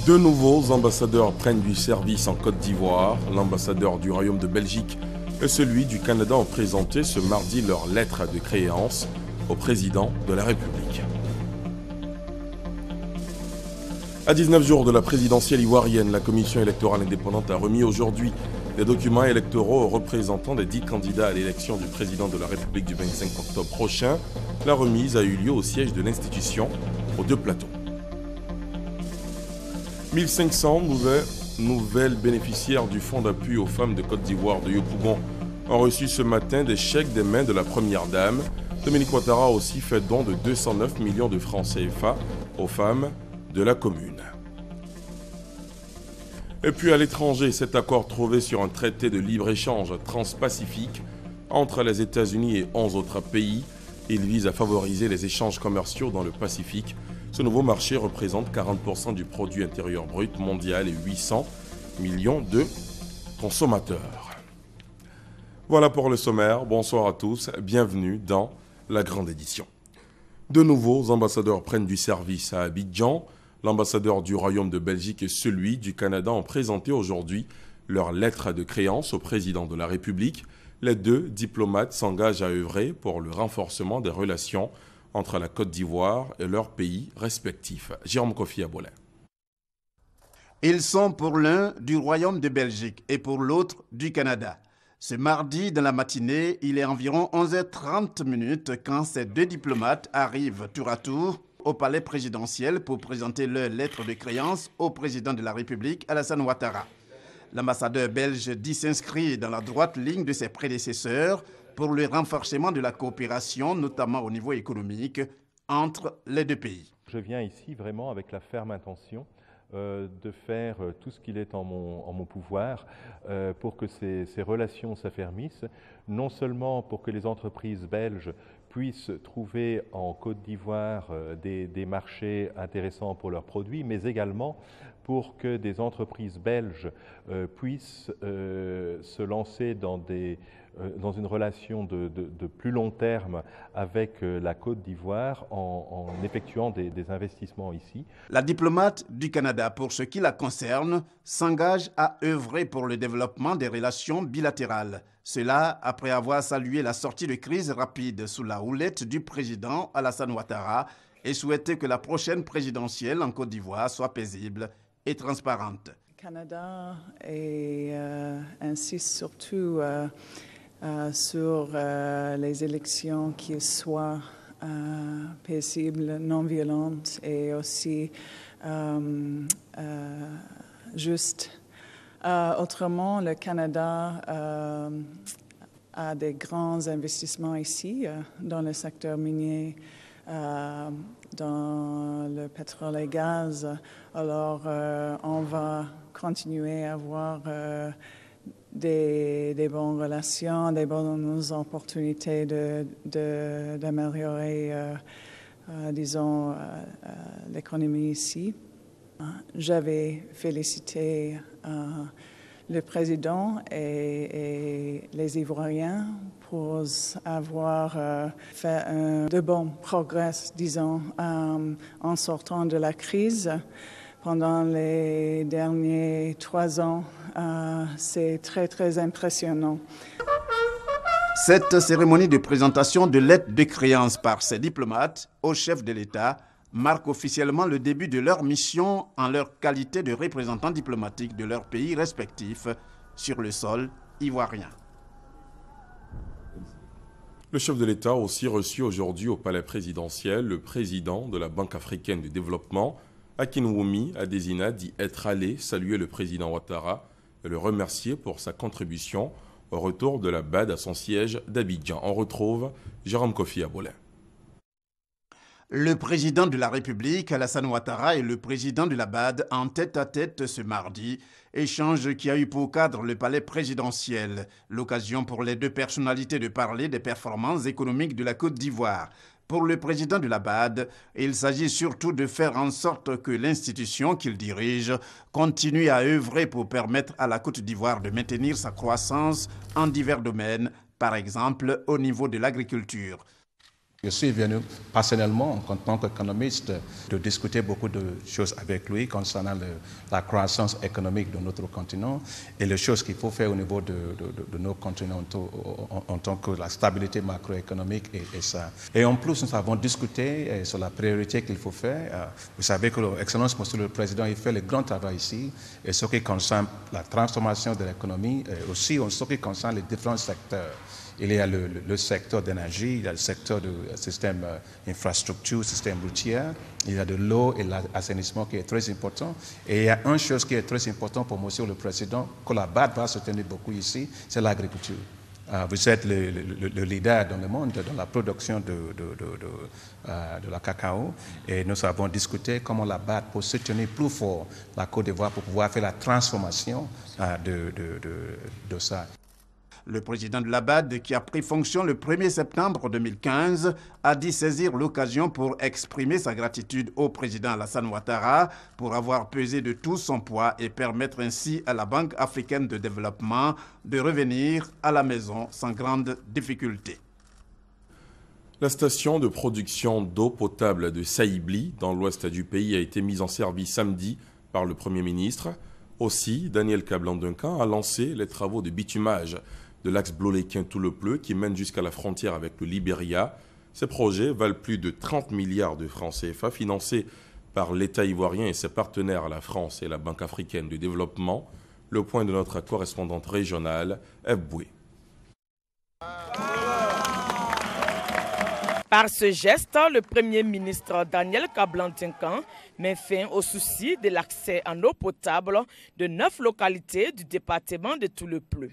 Deux nouveaux ambassadeurs prennent du service en Côte d'Ivoire. L'ambassadeur du Royaume de Belgique et celui du Canada ont présenté ce mardi leur lettre de créance au président de la République. À 19 jours de la présidentielle ivoirienne, la commission électorale indépendante a remis aujourd'hui les documents électoraux aux représentants des 10 candidats à l'élection du président de la République du 25 octobre prochain. La remise a eu lieu au siège de l'institution, aux Deux Plateaux. 1500 nouvelles bénéficiaires du fonds d'appui aux femmes de Côte d'Ivoire de Yopougon ont reçu ce matin des chèques des mains de la première dame. Dominique Ouattara a aussi fait don de 209 millions de francs CFA aux femmes de la commune. Et puis à l'étranger, cet accord trouvé sur un traité de libre-échange transpacifique entre les États-Unis et 11 autres pays, il vise à favoriser les échanges commerciaux dans le Pacifique. Ce nouveau marché représente 40% du produit intérieur brut mondial et 800 millions de consommateurs. Voilà pour le sommaire. Bonsoir à tous. Bienvenue dans la grande édition. De nouveaux ambassadeurs prennent du service à Abidjan. L'ambassadeur du Royaume de Belgique et celui du Canada ont présenté aujourd'hui leur lettre de créance au président de la République. Les deux diplomates s'engagent à œuvrer pour le renforcement des relations entre la Côte d'Ivoire et leurs pays respectifs. Jérôme Kofi Abolin. Ils sont pour l'un du Royaume de Belgique et pour l'autre du Canada. Ce mardi, dans la matinée, il est environ 11h30 quand ces deux diplomates arrivent tour à tour au palais présidentiel pour présenter leur lettre de créance au président de la République, Alassane Ouattara. L'ambassadeur belge dit s'inscrire dans la droite ligne de ses prédécesseurs pour le renforcement de la coopération, notamment au niveau économique, entre les deux pays. Je viens ici vraiment avec la ferme intention de faire tout ce qu'il est en mon pouvoir pour que ces relations s'affermissent, non seulement pour que les entreprises belges puissent trouver en Côte d'Ivoire des marchés intéressants pour leurs produits, mais également pour que des entreprises belges puissent se lancer dans une relation de plus long terme avec la Côte d'Ivoire en effectuant des investissements ici. La diplomate du Canada, pour ce qui la concerne, s'engage à œuvrer pour le développement des relations bilatérales. Cela après avoir salué la sortie de crise rapide sous la houlette du président Alassane Ouattara et souhaité que la prochaine présidentielle en Côte d'Ivoire soit paisible et transparente. Le Canada insiste surtout sur les élections qui soient paisibles, non violentes et aussi justes. Autrement, le Canada a des grands investissements ici dans le secteur minier, dans le pétrole et gaz. Alors, on va continuer à avoir des bonnes relations, des bonnes opportunités d'améliorer, disons, l'économie ici. J'avais félicité le président et les Ivoiriens pour avoir fait de bons progrès, disons, en sortant de la crise. Pendant les derniers 3 ans, c'est très impressionnant. Cette cérémonie de présentation de lettres de créance par ces diplomates au chef de l'État marque officiellement le début de leur mission en leur qualité de représentants diplomatiques de leurs pays respectifs sur le sol ivoirien. Le chef de l'État a aussi reçu aujourd'hui au palais présidentiel le président de la Banque africaine de développement, Akinwumi Adesina, dit être allé saluer le président Ouattara et le remercier pour sa contribution au retour de la BAD à son siège d'Abidjan. On retrouve Jérôme Kofi Abolin. Le président de la République, Alassane Ouattara, et le président de la BAD en tête-à-tête ce mardi, échange qui a eu pour cadre le palais présidentiel, l'occasion pour les deux personnalités de parler des performances économiques de la Côte d'Ivoire. Pour le président de la BAD, il s'agit surtout de faire en sorte que l'institution qu'il dirige continue à œuvrer pour permettre à la Côte d'Ivoire de maintenir sa croissance en divers domaines, par exemple au niveau de l'agriculture. Je suis venu personnellement, en tant qu'économiste, de discuter beaucoup de choses avec lui concernant la croissance économique de notre continent et les choses qu'il faut faire au niveau de nos continents en tant que la stabilité macroéconomique et ça. Et en plus, nous avons discuté sur la priorité qu'il faut faire. Vous savez que l'Excellence, Monsieur le Président, il fait le grand travail ici, et ce qui concerne la transformation de l'économie, et aussi en ce qui concerne les différents secteurs. Il y a le secteur d'énergie, il y a le secteur du système infrastructure, système routier, il y a de l'eau et l'assainissement qui est très important. Et il y a une chose qui est très importante pour Monsieur le Président, que la BAD va soutenir beaucoup ici, c'est l'agriculture. Vous êtes le leader dans le monde dans la production de la cacao, et nous avons discuté comment la BAD peut soutenir plus fort la Côte d'Ivoire pour pouvoir faire la transformation de ça. Le président de la BAD, qui a pris fonction le 1er septembre 2015, a dit saisir l'occasion pour exprimer sa gratitude au président Alassane Ouattara pour avoir pesé de tout son poids et permettre ainsi à la Banque africaine de développement de revenir à la maison sans grande difficulté. La station de production d'eau potable de Saïbli, dans l'ouest du pays, a été mise en service samedi par le Premier ministre. Aussi, Daniel Kablan-Duncan a lancé les travaux de bitumage de l'axe Bloléquin-Toulepleu qui mène jusqu'à la frontière avec le Libéria. Ces projets valent plus de 30 milliards de francs CFA financés par l'État ivoirien et ses partenaires, la France et la Banque africaine de développement. Le point de notre correspondante régionale, Eve Boué. Par ce geste, le Premier ministre Daniel Kablan-Duncan met fin au souci de l'accès en eau potable de 9 localités du département de Toulepleu.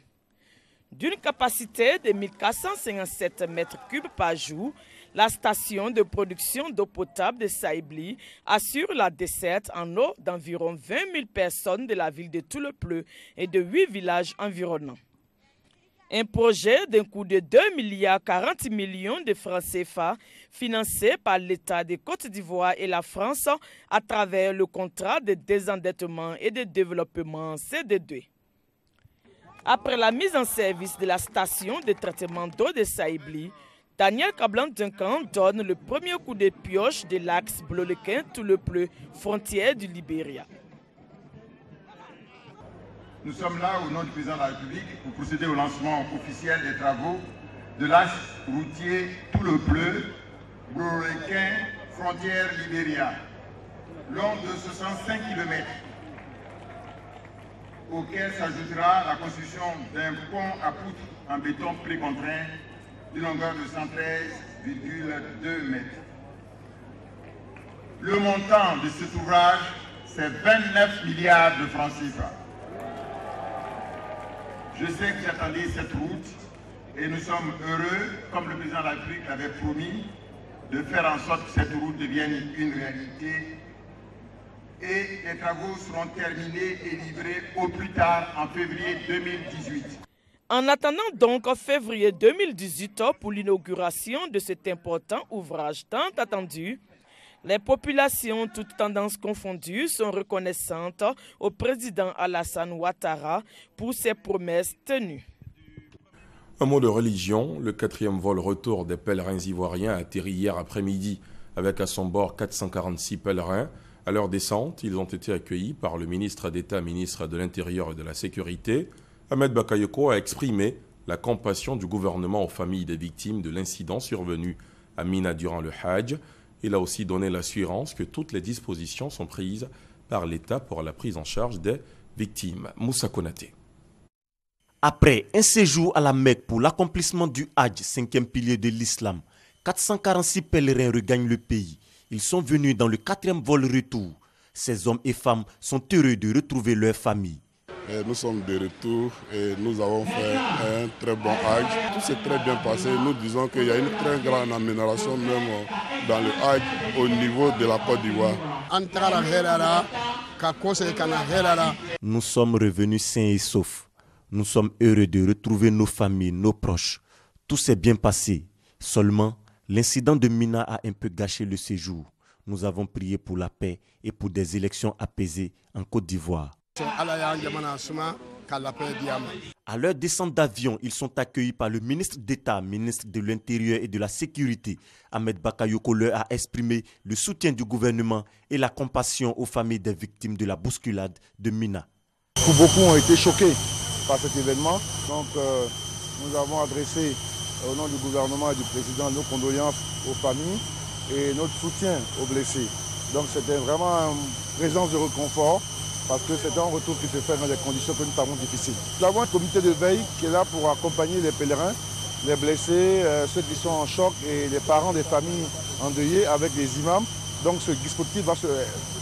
D'une capacité de 1457 mètres cubes par jour, la station de production d'eau potable de Saïbli assure la desserte en eau d'environ 20 000 personnes de la ville de Toulepleu et de 8 villages environnants. Un projet d'un coût de 2,40 milliards de francs CFA financé par l'État de Côte d'Ivoire et la France à travers le contrat de désendettement et de développement CD2. Après la mise en service de la station de traitement d'eau de Saïbli, Daniel Kablan-Duncan donne le premier coup de pioche de l'axe Bloléquin-Toulepleu, frontière du Libéria. Nous sommes là au nom du président de la République pour procéder au lancement officiel des travaux de l'axe routier Toulepleu, Bloléquin, frontière Libéria, long de 65 km. Auquel s'ajoutera la construction d'un pont à poutre en béton précontraint d'une longueur de 113,2 mètres. Le montant de cet ouvrage, c'est 29 milliards de francs CFA. Je sais que j'attendais cette route et nous sommes heureux, comme le président de la République l'avait promis, de faire en sorte que cette route devienne une réalité. Et les travaux seront terminés et livrés au plus tard en février 2018. En attendant donc février 2018 pour l'inauguration de cet important ouvrage tant attendu, les populations, toutes tendances confondues, sont reconnaissantes au président Alassane Ouattara pour ses promesses tenues. Un mot de religion, le 4e vol retour des pèlerins ivoiriens a atterri hier après-midi avec à son bord 446 pèlerins. À leur descente, ils ont été accueillis par le ministre d'État, ministre de l'Intérieur et de la Sécurité. Ahmed Bakayoko a exprimé la compassion du gouvernement aux familles des victimes de l'incident survenu à Mina durant le Hajj. Il a aussi donné l'assurance que toutes les dispositions sont prises par l'État pour la prise en charge des victimes. Moussa Konaté. Après un séjour à la Mecque pour l'accomplissement du Hajj, 5e pilier de l'islam, 446 pèlerins regagnent le pays. Ils sont venus dans le 4e vol retour. Ces hommes et femmes sont heureux de retrouver leur famille. Nous sommes de retour et nous avons fait un très bon Hajj. Tout s'est très bien passé. Nous disons qu'il y a une très grande amélioration même dans le Hajj au niveau de la Côte d'Ivoire. Nous sommes revenus sains et saufs. Nous sommes heureux de retrouver nos familles, nos proches. Tout s'est bien passé. Seulement, l'incident de Mina a un peu gâché le séjour. Nous avons prié pour la paix et pour des élections apaisées en Côte d'Ivoire. À leur descente d'avion, ils sont accueillis par le ministre d'État, ministre de l'Intérieur et de la Sécurité. Ahmed Bakayoko leur a exprimé le soutien du gouvernement et la compassion aux familles des victimes de la bousculade de Mina. Beaucoup ont été choqués par cet événement. Donc nous avons adressé au nom du gouvernement et du président nos condoléances aux familles et notre soutien aux blessés. Donc c'était vraiment une présence de réconfort parce que c'est un retour qui se fait dans des conditions que nous savons difficiles. Nous avons un comité de veille qui est là pour accompagner les pèlerins, les blessés, ceux qui sont en choc et les parents des familles endeuillées avec les imams. Donc ce dispositif va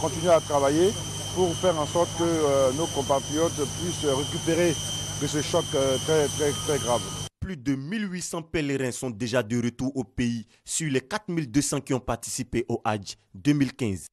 continuer à travailler pour faire en sorte que nos compatriotes puissent récupérer de ce choc très grave. Plus de 1800 pèlerins sont déjà de retour au pays sur les 4200 qui ont participé au Hajj 2015.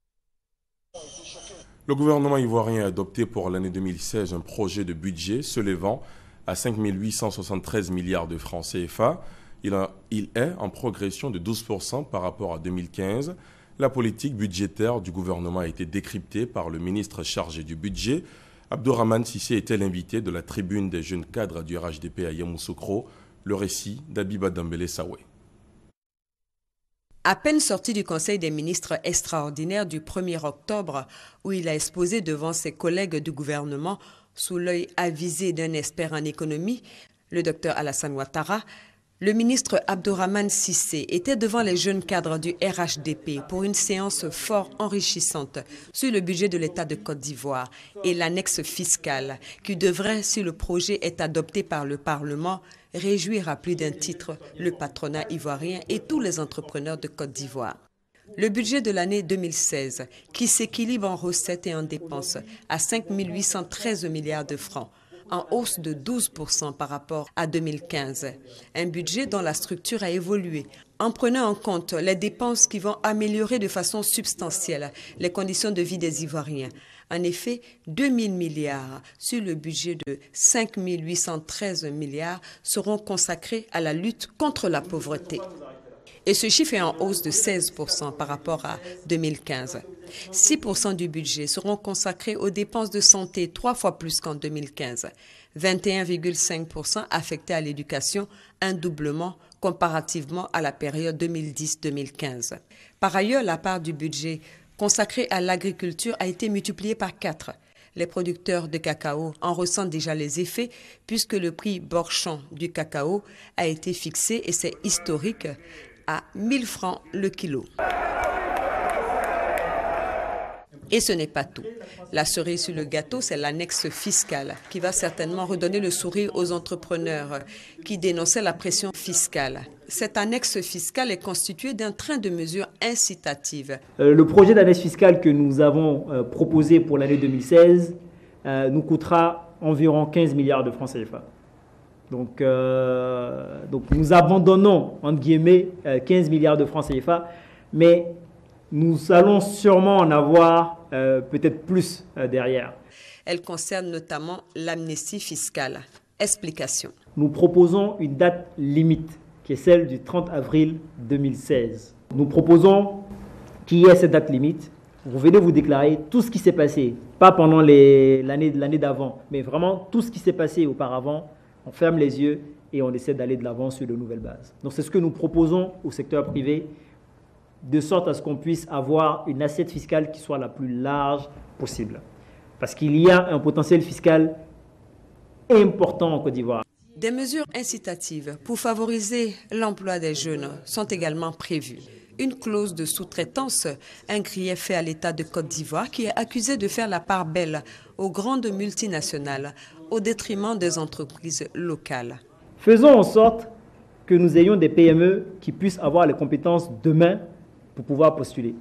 Le gouvernement ivoirien a adopté pour l'année 2016 un projet de budget s'élevant à 5 873 milliards de francs CFA. Il est en progression de 12% par rapport à 2015. La politique budgétaire du gouvernement a été décryptée par le ministre chargé du budget. Abdourahmane Sissé était l'invité de la tribune des jeunes cadres du RHDP à Yamoussoukro. Le récit d'Abiba Dambélé Sawé. À peine sorti du Conseil des ministres extraordinaire du 1er octobre, où il a exposé devant ses collègues du gouvernement, sous l'œil avisé d'un expert en économie, le docteur Alassane Ouattara, le ministre Abdourahmane Sissé était devant les jeunes cadres du RHDP pour une séance fort enrichissante sur le budget de l'État de Côte d'Ivoire et l'annexe fiscale qui devrait, si le projet est adopté par le Parlement, réjouir à plus d'un titre le patronat ivoirien et tous les entrepreneurs de Côte d'Ivoire. Le budget de l'année 2016, qui s'équilibre en recettes et en dépenses à 5 813 milliards de francs, en hausse de 12% par rapport à 2015. Un budget dont la structure a évolué en prenant en compte les dépenses qui vont améliorer de façon substantielle les conditions de vie des Ivoiriens. En effet, 2 000 milliards sur le budget de 5 813 milliards seront consacrés à la lutte contre la pauvreté. Et ce chiffre est en hausse de 16% par rapport à 2015. 6% du budget seront consacrés aux dépenses de santé, 3 fois plus qu'en 2015. 21,5% affectés à l'éducation, un doublement comparativement à la période 2010-2015. Par ailleurs, la part du budget consacrée à l'agriculture a été multipliée par 4. Les producteurs de cacao en ressentent déjà les effets puisque le prix Borchamp du cacao a été fixé, et c'est historique, à 1 000 francs le kilo. Et ce n'est pas tout. La cerise sur le gâteau, c'est l'annexe fiscale qui va certainement redonner le sourire aux entrepreneurs qui dénonçaient la pression fiscale. Cette annexe fiscale est constituée d'un train de mesures incitatives. Le projet d'annexe fiscale que nous avons proposé pour l'année 2016 nous coûtera environ 15 milliards de francs CFA. Donc nous abandonnons, entre guillemets, 15 milliards de francs CFA, mais nous allons sûrement en avoir peut-être plus derrière. Elle concerne notamment l'amnistie fiscale. Explication. Nous proposons une date limite, qui est celle du 30 avril 2016. Nous proposons qu'il y ait cette date limite. Vous venez vous déclarer tout ce qui s'est passé, pas pendant l'année d'avant, mais vraiment tout ce qui s'est passé auparavant. On ferme les yeux et on essaie d'aller de l'avant sur de nouvelles bases. Donc c'est ce que nous proposons au secteur privé, de sorte à ce qu'on puisse avoir une assiette fiscale qui soit la plus large possible. Parce qu'il y a un potentiel fiscal important en Côte d'Ivoire. Des mesures incitatives pour favoriser l'emploi des jeunes sont également prévues. Une clause de sous-traitance, un grief fait à l'État de Côte d'Ivoire qui est accusé de faire la part belle aux grandes multinationales au détriment des entreprises locales. Faisons en sorte que nous ayons des PME qui puissent avoir les compétences demain pour pouvoir postuler.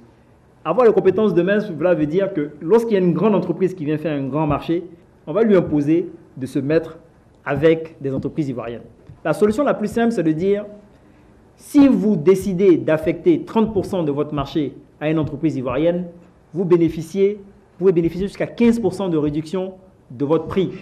Avoir les compétences demain, cela veut dire que lorsqu'il y a une grande entreprise qui vient faire un grand marché, on va lui imposer de se mettre avec des entreprises ivoiriennes. La solution la plus simple, c'est de dire, si vous décidez d'affecter 30% de votre marché à une entreprise ivoirienne, vous pouvez bénéficier jusqu'à 15% de réduction de votre prix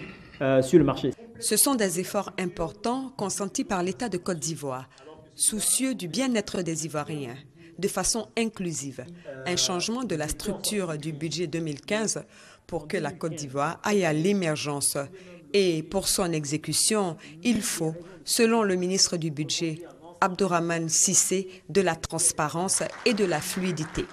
sur le marché. Ce sont des efforts importants consentis par l'État de Côte d'Ivoire, soucieux du bien-être des Ivoiriens. de façon inclusive. Un changement de la structure du budget 2015 pour que la Côte d'Ivoire aille à l'émergence. Et pour son exécution, il faut, selon le ministre du Budget, Abdourahmane Cissé, de la transparence et de la fluidité.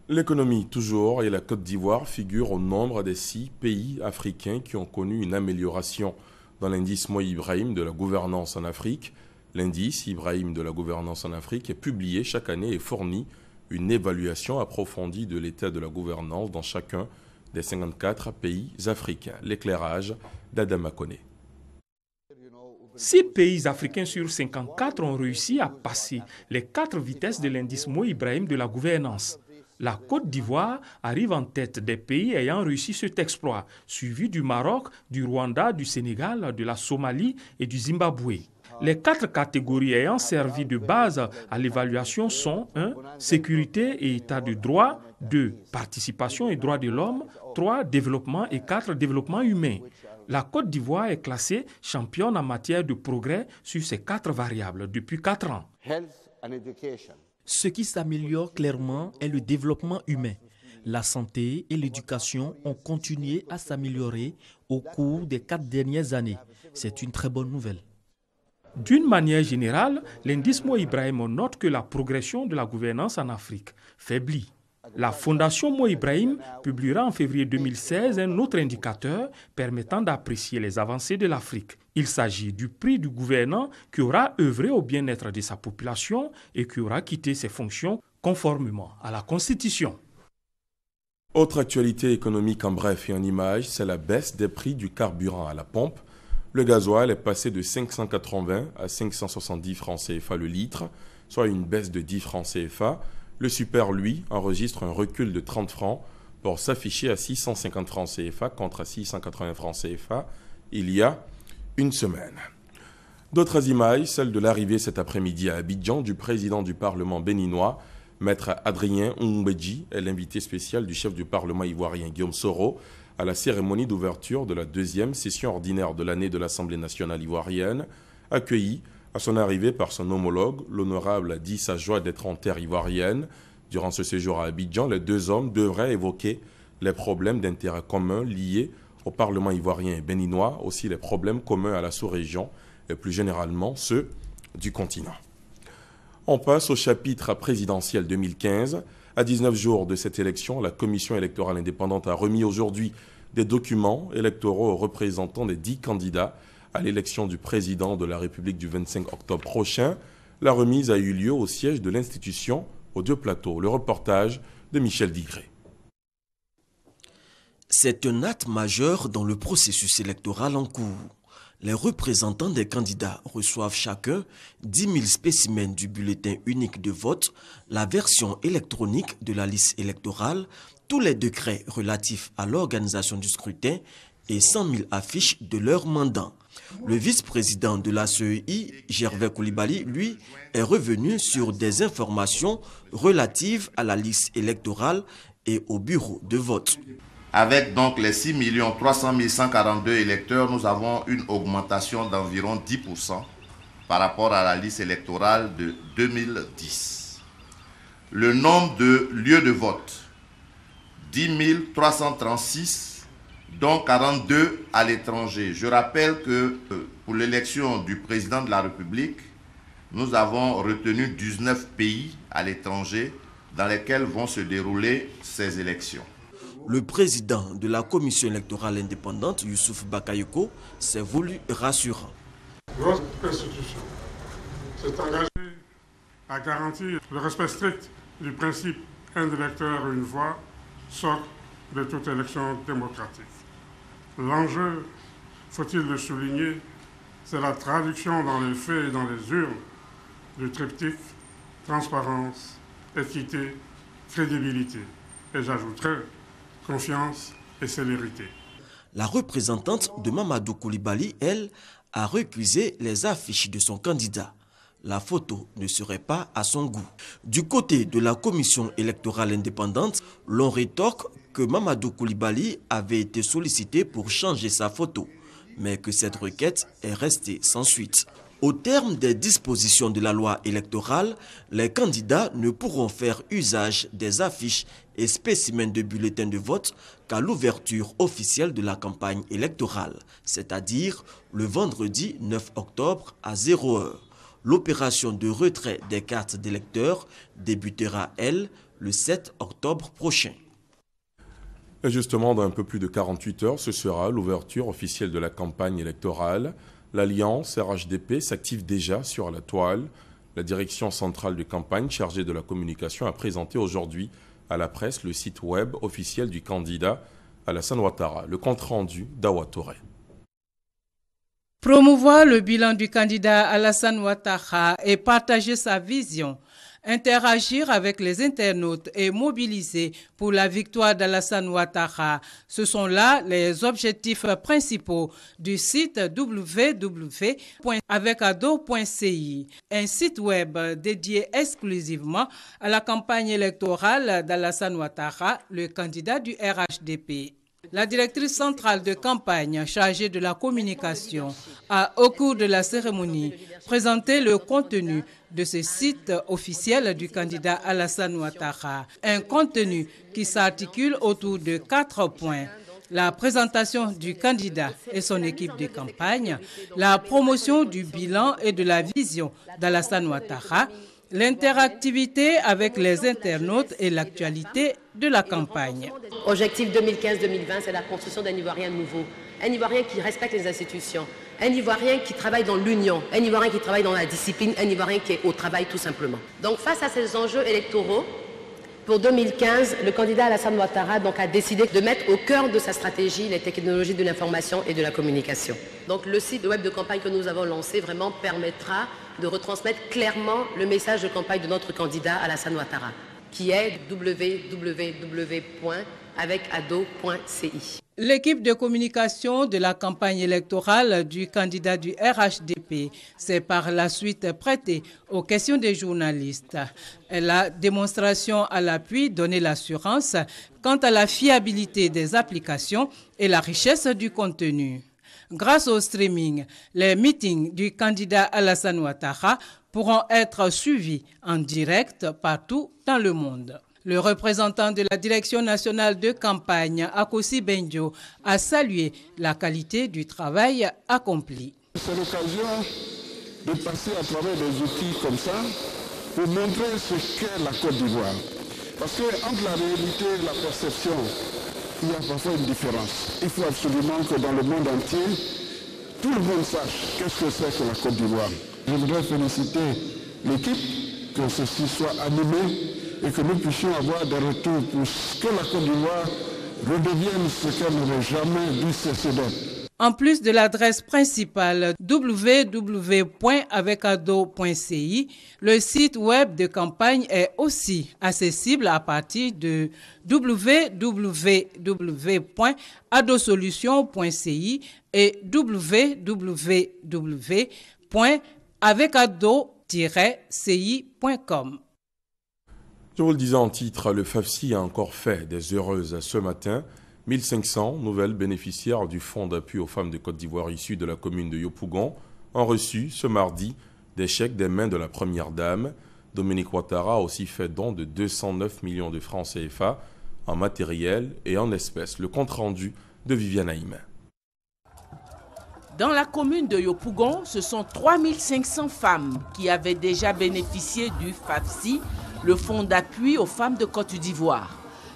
L'économie toujours, et la Côte d'Ivoire figure au nombre des 6 pays africains qui ont connu une amélioration dans l'indice Moi Ibrahim de la gouvernance en Afrique. L'indice Ibrahim de la gouvernance en Afrique est publié chaque année et fournit une évaluation approfondie de l'état de la gouvernance dans chacun des 54 pays africains. L'éclairage d'Adama Koné. 6 pays africains sur 54 ont réussi à passer les 4 vitesses de l'indice Moi Ibrahim de la gouvernance. La Côte d'Ivoire arrive en tête des pays ayant réussi cet exploit, suivi du Maroc, du Rwanda, du Sénégal, de la Somalie et du Zimbabwe. Les 4 catégories ayant servi de base à l'évaluation sont 1. Sécurité et état de droit, 2. Participation et droits de l'homme, 3. Développement et 4. Développement humain. La Côte d'Ivoire est classée championne en matière de progrès sur ces 4 variables depuis 4 ans. Ce qui s'améliore clairement est le développement humain. La santé et l'éducation ont continué à s'améliorer au cours des 4 dernières années. C'est une très bonne nouvelle. D'une manière générale, l'indice Moi Ibrahim note que la progression de la gouvernance en Afrique faiblit. La Fondation Moi Ibrahim publiera en février 2016 un autre indicateur permettant d'apprécier les avancées de l'Afrique. Il s'agit du prix du gouvernant qui aura œuvré au bien-être de sa population et qui aura quitté ses fonctions conformément à la Constitution. Autre actualité économique en bref et en images, c'est la baisse des prix du carburant à la pompe. Le gasoil est passé de 580 à 570 francs CFA le litre, soit une baisse de 10 francs CFA. Le super, lui, enregistre un recul de 30 francs pour s'afficher à 650 francs CFA contre 680 francs CFA il y a une semaine. D'autres images, celle de l'arrivée cet après-midi à Abidjan du président du Parlement béninois, Maître Adrien Oumbedji, est l'invité spécial du chef du Parlement ivoirien Guillaume Soro à la cérémonie d'ouverture de la 2e session ordinaire de l'année de l'Assemblée nationale ivoirienne, accueilli à son arrivée par son homologue, l'honorable a dit sa joie d'être en terre ivoirienne. Durant ce séjour à Abidjan, les 2 hommes devraient évoquer les problèmes d'intérêt commun liés au Parlement ivoirien et béninois, aussi les problèmes communs à la sous-région et plus généralement ceux du continent. On passe au chapitre présidentiel 2015. À 19 jours de cette élection, la Commission électorale indépendante a remis aujourd'hui des documents électoraux aux représentants des 10 candidats à l'élection du président de la République du 25 octobre prochain. La remise a eu lieu au siège de l'institution aux 2 plateaux. Le reportage de Michel Digré. C'est un acte majeur dans le processus électoral en cours. Les représentants des candidats reçoivent chacun 10 000 spécimens du bulletin unique de vote, la version électronique de la liste électorale, tous les décrets relatifs à l'organisation du scrutin et 100 000 affiches de leur mandat. Le vice-président de la CEI, Gervais Koulibaly, lui, est revenu sur des informations relatives à la liste électorale et au bureau de vote. Avec donc les 6 300 142 électeurs, nous avons une augmentation d'environ 10% par rapport à la liste électorale de 2010. Le nombre de lieux de vote, 10 336, dont 42 à l'étranger. Je rappelle que pour l'élection du président de la République, nous avons retenu 19 pays à l'étranger dans lesquels vont se dérouler ces élections. Le président de la commission électorale indépendante, Youssouf Bakayoko, s'est voulu rassurant. Votre institution s'est engagée à garantir le respect strict du principe « un électeur, une voix », socle de toute élection démocratique. L'enjeu, faut-il le souligner, c'est la traduction dans les faits et dans les urnes du triptyque transparence, équité, crédibilité. Et j'ajouterai confiance et célérité. La représentante de Mamadou Koulibaly, elle, a récusé les affiches de son candidat. La photo ne serait pas à son goût. Du côté de la commission électorale indépendante, l'on rétorque que Mamadou Koulibaly avait été sollicité pour changer sa photo, mais que cette requête est restée sans suite. Au terme des dispositions de la loi électorale, les candidats ne pourront faire usage des affiches et spécimens de bulletins de vote qu'à l'ouverture officielle de la campagne électorale, c'est-à-dire le vendredi 9 octobre à 0h. L'opération de retrait des cartes d'électeurs débutera, elle, le 7 octobre prochain. Et justement, dans un peu plus de 48 heures, ce sera l'ouverture officielle de la campagne électorale. L'Alliance RHDP s'active déjà sur la toile. La direction centrale de campagne chargée de la communication a présenté aujourd'hui à la presse le site web officiel du candidat Alassane Ouattara. Le compte-rendu d'Awa Touré. Promouvoir le bilan du candidat Alassane Ouattara et partager sa vision, interagir avec les internautes et mobiliser pour la victoire d'Alassane Ouattara. Ce sont là les objectifs principaux du site www.avecado.ci, un site web dédié exclusivement à la campagne électorale d'Alassane Ouattara, le candidat du RHDP. La directrice centrale de campagne chargée de la communication a, au cours de la cérémonie, présenté le contenu de ce site officiel du candidat Alassane Ouattara. Un contenu qui s'articule autour de 4 points. La présentation du candidat et son équipe de campagne, la promotion du bilan et de la vision d'Alassane Ouattara, l'interactivité avec les internautes et l'actualité de la campagne. Objectif 2015-2020, c'est la construction d'un Ivoirien nouveau. Un Ivoirien qui respecte les institutions. Un Ivoirien qui travaille dans l'union. Un Ivoirien qui travaille dans la discipline. Un Ivoirien qui est au travail tout simplement. Donc face à ces enjeux électoraux, pour 2015, le candidat Alassane Ouattara a décidé de mettre au cœur de sa stratégie les technologies de l'information et de la communication. Donc le site web de campagne que nous avons lancé vraiment permettra de retransmettre clairement le message de campagne de notre candidat Alassane Ouattara, qui est www.avecado.ci. L'équipe de communication de la campagne électorale du candidat du RHDP s'est par la suite prêtée aux questions des journalistes. La démonstration à l'appui donnait l'assurance quant à la fiabilité des applications et la richesse du contenu. Grâce au streaming, les meetings du candidat Alassane Ouattara pourront être suivis en direct partout dans le monde. Le représentant de la Direction nationale de campagne, Akosi Benjo, a salué la qualité du travail accompli. C'est l'occasion de passer à travers des outils comme ça pour montrer ce qu'est la Côte d'Ivoire. Parce qu'entre la réalité et la perception, il y a parfois une différence. Il faut absolument que dans le monde entier, tout le monde sache qu'est-ce que c'est que la Côte d'Ivoire. Je voudrais féliciter l'équipe, que ceci soit animé et que nous puissions avoir des retours pour que la Côte d'Ivoire redevienne ce qu'elle n'aurait jamais dû cesser d'être. En plus de l'adresse principale www.avecado.ci, le site web de campagne est aussi accessible à partir de www.adosolution.ci et www.avecado-ci.com. Je vous le disais en titre, le FAFSI a encore fait des heureuses ce matin. 1500 nouvelles bénéficiaires du fonds d'appui aux femmes de Côte d'Ivoire issues de la commune de Yopougon ont reçu ce mardi des chèques des mains de la première dame. Dominique Ouattara a aussi fait don de 209 millions de francs CFA en matériel et en espèces. Le compte-rendu de Viviane Haïm. Dans la commune de Yopougon, ce sont 3500 femmes qui avaient déjà bénéficié du FAFSI, le fonds d'appui aux femmes de Côte d'Ivoire.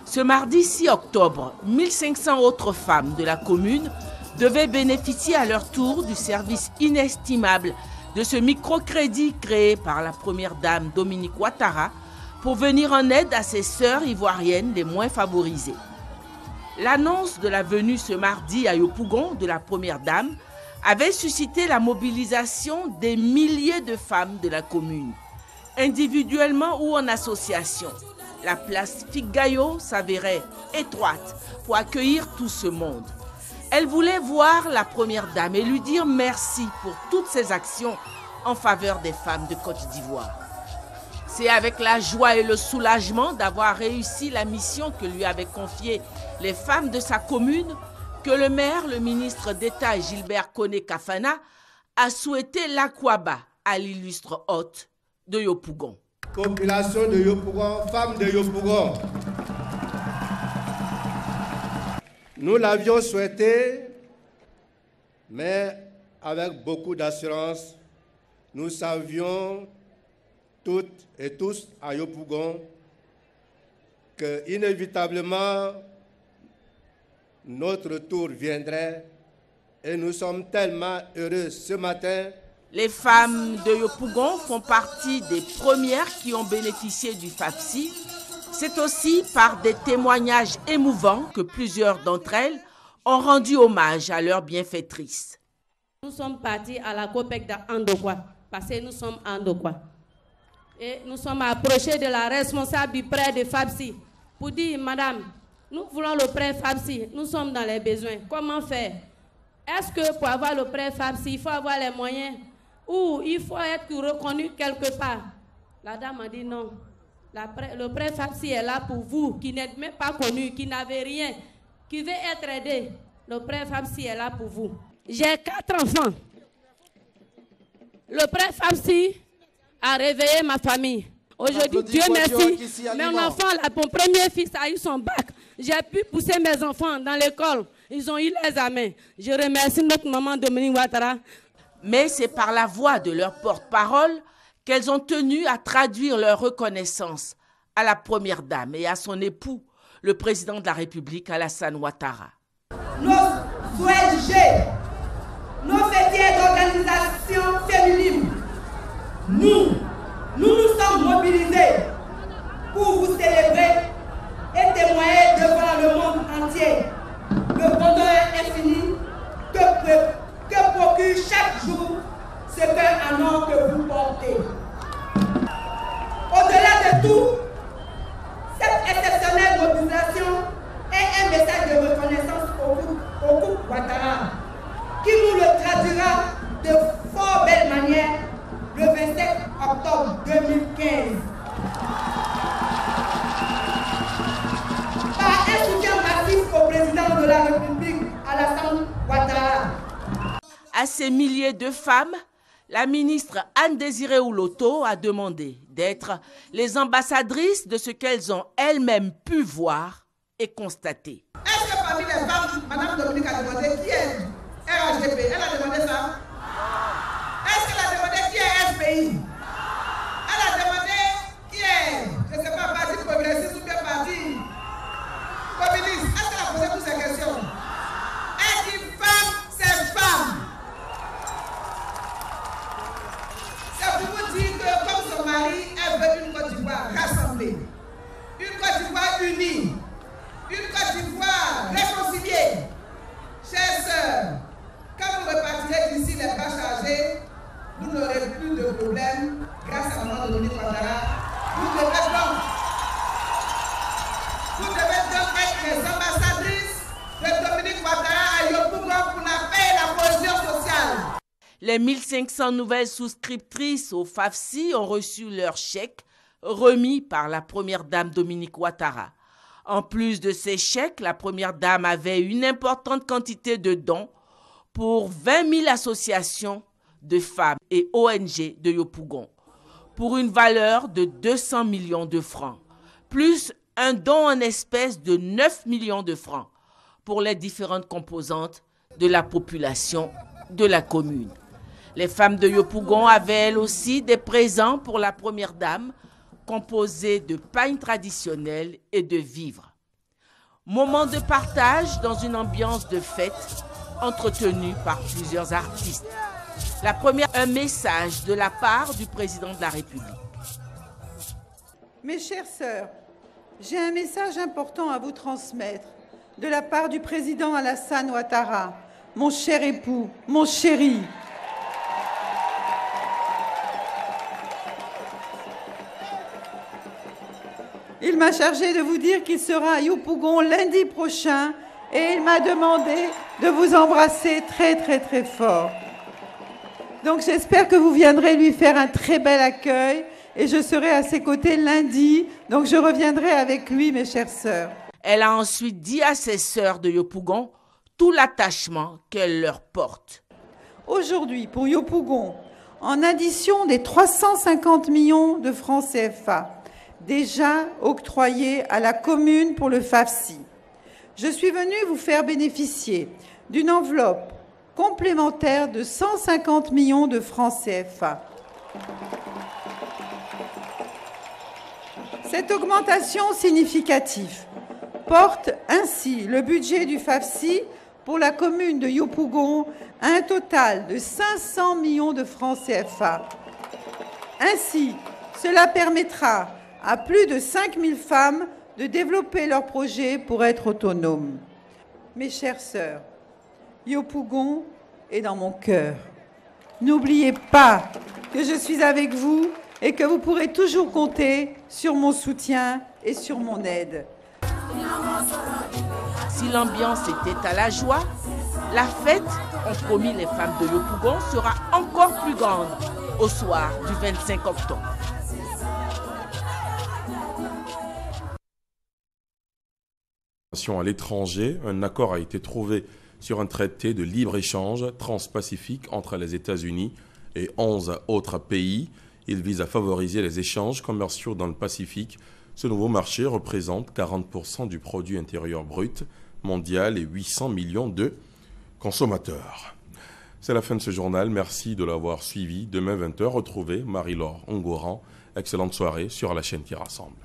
Ce mardi 6 octobre, 1500 autres femmes de la commune devaient bénéficier à leur tour du service inestimable de ce microcrédit créé par la première dame Dominique Ouattara pour venir en aide à ses sœurs ivoiriennes les moins favorisées. L'annonce de la venue ce mardi à Yopougon de la première dame avait suscité la mobilisation des milliers de femmes de la commune, individuellement ou en association. La place Figayo s'avérait étroite pour accueillir tout ce monde. Elle voulait voir la première dame et lui dire merci pour toutes ses actions en faveur des femmes de Côte d'Ivoire. C'est avec la joie et le soulagement d'avoir réussi la mission que lui avaient confiée les femmes de sa commune que le maire, le ministre d'État Gilbert Koné Kafana, a souhaité l'akwaba à l'illustre hôte de Yopougon. Population de Yopougon, femmes de Yopougon, nous l'avions souhaité, mais avec beaucoup d'assurance, nous savions toutes et tous à Yopougon que inévitablement notre tour viendrait et nous sommes tellement heureux ce matin. Les femmes de Yopougon font partie des premières qui ont bénéficié du FAPSI. C'est aussi par des témoignages émouvants que plusieurs d'entre elles ont rendu hommage à leur bienfaitrice. Nous sommes partis à la COPEC d'Andokwa, parce que nous sommes Andokwa. Et nous sommes approchés de la responsable du prêt de FAPSI pour dire, madame, nous voulons le prêt FAPSI, nous sommes dans les besoins. Comment faire? Est-ce que pour avoir le prêt FAPSI, il faut avoir les moyens ou il faut être reconnu quelque part? La dame a dit non. Le prêt FAPSI est là pour vous qui n'êtes même pas connu, qui n'avez rien, qui veut être aidé. Le prêt FAPSI est là pour vous. J'ai 4 enfants. Le prêt FAPSI a réveillé ma famille. Aujourd'hui, Dieu merci, mon enfant, là, mon premier fils a eu son bac. J'ai pu pousser mes enfants dans l'école. Ils ont eu les amens. Je remercie notre maman Dominique Ouattara. Mais c'est par la voix de leur porte-parole qu'elles ont tenu à traduire leur reconnaissance à la première dame et à son époux, le président de la République, Alassane Ouattara. Nos ONG, nos fêtières d'organisations féminines, nous sommes mobilisés pour vous célébrer et témoigner devant le monde entier le bonheur infini que procure chaque jour ce cœur en or que vous portez. Au-delà de tout, cette exceptionnelle mobilisation est un message de reconnaissance au couple Ouattara qui nous le traduira de fort belle manière le 27 octobre 2015. Par un soutien massif au président de la République, Alassane Ouattara. À ces milliers de femmes, la ministre Anne-Désirée Ouloto a demandé d'être les ambassadrices de ce qu'elles ont elles-mêmes pu voir et constater. Est-ce que parmi les femmes, Mme Dominique a demandé qui est RHDP? Elle a demandé ça? Est-ce qu'elle a demandé qui est FPI? Elle a demandé qui est, je ne sais pas, parti progressiste ou bien parti communiste? Est-ce qu'elle a posé toutes ces questions? Elle dit femme, c'est femme. C'est pour vous dire que comme son mari, elle veut une Côte d'Ivoire rassemblée, une Côte d'Ivoire unie, une Côte d'Ivoire réconciliée. Chères sœurs, quand vous repartirez d'ici les bras chargés, vous n'aurez plus de problème grâce à Maman Dominique Ouattara. Vous devez donc être les ambassadrices de Dominique Ouattara à Yopougon pour la paix et la cohésion sociale. Les 1500 nouvelles souscriptrices au FAPSI ont reçu leur chèque remis par la première dame Dominique Ouattara. En plus de ces chèques, la première dame avait une importante quantité de dons pour 20 000 associations de femmes et ONG de Yopougon, pour une valeur de 200 millions de francs, plus un don en espèces de 9 millions de francs pour les différentes composantes de la population de la commune. Les femmes de Yopougon avaient elles aussi des présents pour la première dame, composés de pain traditionnel et de vivres. Moment de partage dans une ambiance de fête entretenue par plusieurs artistes. La première, un message de la part du président de la République. Mes chères sœurs, j'ai un message important à vous transmettre de la part du président Alassane Ouattara, mon cher époux, mon chéri. Il m'a chargé de vous dire qu'il sera à Yopougon lundi prochain et il m'a demandé de vous embrasser très très très fort. Donc j'espère que vous viendrez lui faire un très bel accueil et je serai à ses côtés lundi. Donc je reviendrai avec lui, mes chères sœurs. Elle a ensuite dit à ses sœurs de Yopougon tout l'attachement qu'elle leur porte. Aujourd'hui, pour Yopougon, en addition des 350 millions de francs CFA déjà octroyés à la commune pour le FAFSI, je suis venue vous faire bénéficier d'une enveloppe complémentaire de 150 millions de francs CFA. Cette augmentation significative porte ainsi le budget du FAFSI pour la commune de Yopougon à un total de 500 millions de francs CFA. Ainsi, cela permettra à plus de 5000 femmes de développer leurs projets pour être autonomes. Mes chères sœurs, Yopougon est dans mon cœur. N'oubliez pas que je suis avec vous et que vous pourrez toujours compter sur mon soutien et sur mon aide. Si l'ambiance était à la joie, la fête, ont promis les femmes de Yopougon, sera encore plus grande au soir du 25 octobre. À l'étranger, un accord a été trouvé sur un traité de libre-échange transpacifique entre les États-Unis et 11 autres pays. Il vise à favoriser les échanges commerciaux dans le Pacifique. Ce nouveau marché représente 40% du produit intérieur brut mondial et 800 millions de consommateurs. C'est la fin de ce journal. Merci de l'avoir suivi. Demain 20h, retrouvez Marie-Laure Ongoran. Excellente soirée sur la chaîne qui rassemble.